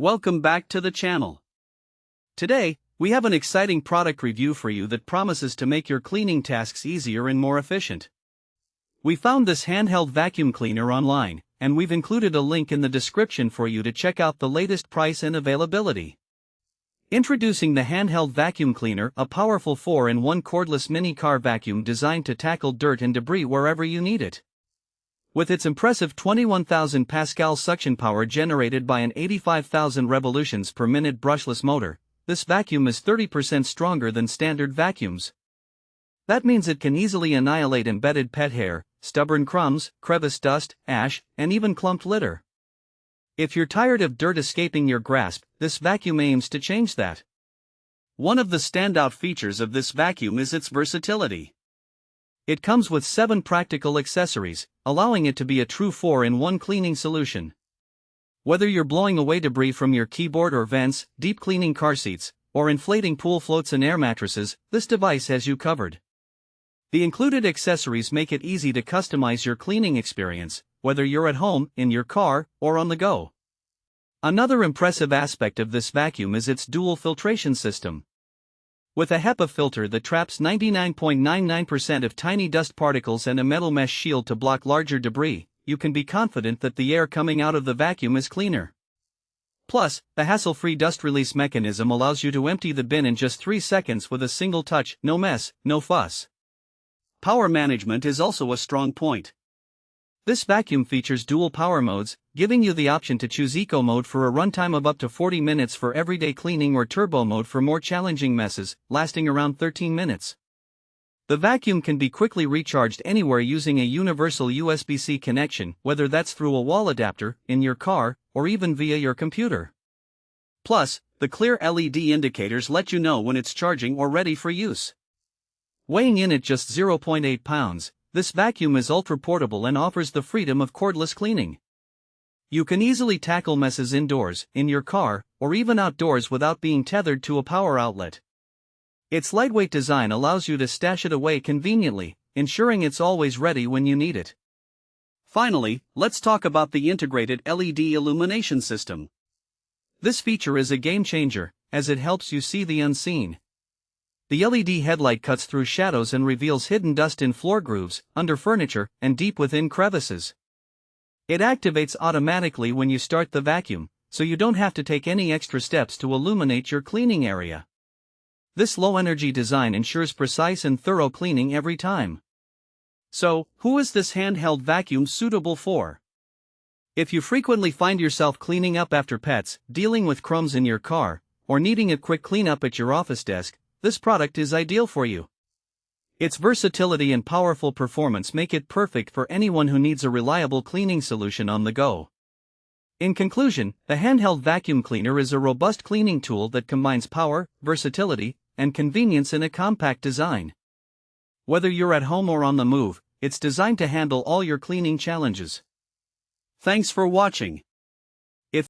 Welcome back to the channel. Today, we have an exciting product review for you that promises to make your cleaning tasks easier and more efficient. We found this handheld vacuum cleaner online, and we've included a link in the description for you to check out the latest price and availability. Introducing the Handheld Vacuum Cleaner, a powerful 4-in-1 cordless mini car vacuum designed to tackle dirt and debris wherever you need it. With its impressive 21,000 Pascal suction power generated by an 85,000 revolutions per minute brushless motor, this vacuum is 30% stronger than standard vacuums. That means it can easily annihilate embedded pet hair, stubborn crumbs, crevice dust, ash, and even clumped litter. If you're tired of dirt escaping your grasp, this vacuum aims to change that. One of the standout features of this vacuum is its versatility. It comes with 7 practical accessories, allowing it to be a true 4-in-1 cleaning solution. Whether you're blowing away debris from your keyboard or vents, deep cleaning car seats, or inflating pool floats and air mattresses, this device has you covered. The included accessories make it easy to customize your cleaning experience, whether you're at home, in your car, or on the go. Another impressive aspect of this vacuum is its dual filtration system. With a HEPA filter that traps 99.99% of tiny dust particles and a metal mesh shield to block larger debris, you can be confident that the air coming out of the vacuum is cleaner. Plus, the hassle-free dust release mechanism allows you to empty the bin in just 3 seconds with a single touch, no mess, no fuss. Power management is also a strong point. This vacuum features dual power modes, giving you the option to choose Eco mode for a runtime of up to 40 minutes for everyday cleaning or Turbo mode for more challenging messes, lasting around 13 minutes. The vacuum can be quickly recharged anywhere using a universal USB-C connection, whether that's through a wall adapter, in your car, or even via your computer. Plus, the clear LED indicators let you know when it's charging or ready for use. Weighing in at just 0.8 pounds, this vacuum is ultra-portable and offers the freedom of cordless cleaning. You can easily tackle messes indoors, in your car, or even outdoors without being tethered to a power outlet. Its lightweight design allows you to stash it away conveniently, ensuring it's always ready when you need it. Finally, let's talk about the integrated LED illumination system. This feature is a game-changer, as it helps you see the unseen. The LED headlight cuts through shadows and reveals hidden dust in floor grooves, under furniture, and deep within crevices. It activates automatically when you start the vacuum, so you don't have to take any extra steps to illuminate your cleaning area. This low-energy design ensures precise and thorough cleaning every time. So, who is this handheld vacuum suitable for? If you frequently find yourself cleaning up after pets, dealing with crumbs in your car, or needing a quick cleanup at your office desk, this product is ideal for you. Its versatility and powerful performance make it perfect for anyone who needs a reliable cleaning solution on the go. In conclusion, the handheld vacuum cleaner is a robust cleaning tool that combines power, versatility, and convenience in a compact design. Whether you're at home or on the move, it's designed to handle all your cleaning challenges. Thanks for watching.